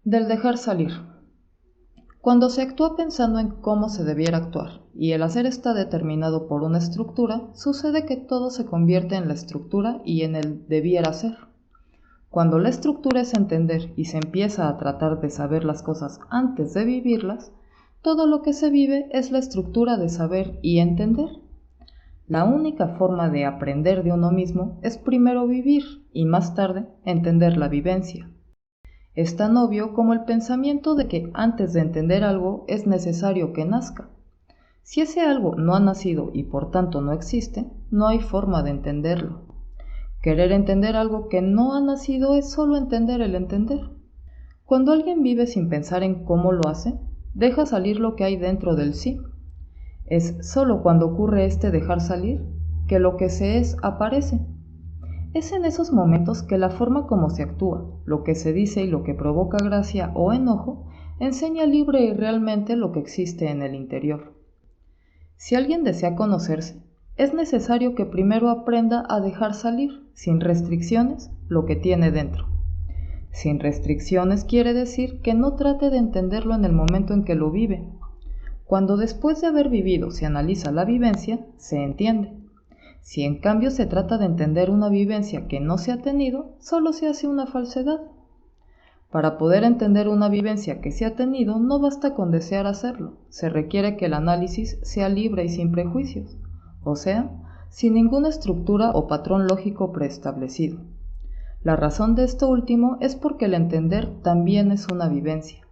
Del dejar salir. Cuando se actúa pensando en cómo se debiera actuar y el hacer está determinado por una estructura, sucede que todo se convierte en la estructura y en el debiera ser. Cuando la estructura es entender y se empieza a tratar de saber las cosas antes de vivirlas, todo lo que se vive es la estructura de saber y entender. La única forma de aprender de uno mismo es primero vivir y más tarde entender la vivencia. Es tan obvio como el pensamiento de que antes de entender algo es necesario que nazca. Si ese algo no ha nacido y por tanto no existe, no hay forma de entenderlo. Querer entender algo que no ha nacido es solo entender el entender. Cuando alguien vive sin pensar en cómo lo hace, deja salir lo que hay dentro del sí. Es solo cuando ocurre este dejar salir que lo que se es aparece. Es en esos momentos que la forma como se actúa, lo que se dice y lo que provoca gracia o enojo, enseña libre y realmente lo que existe en el interior. Si alguien desea conocerse, es necesario que primero aprenda a dejar salir, sin restricciones, lo que tiene dentro. Sin restricciones quiere decir que no trate de entenderlo en el momento en que lo vive. Cuando después de haber vivido se analiza la vivencia, se entiende. Si en cambio se trata de entender una vivencia que no se ha tenido, solo se hace una falsedad. Para poder entender una vivencia que se ha tenido, no basta con desear hacerlo, se requiere que el análisis sea libre y sin prejuicios, o sea, sin ninguna estructura o patrón lógico preestablecido. La razón de esto último es porque el entender también es una vivencia.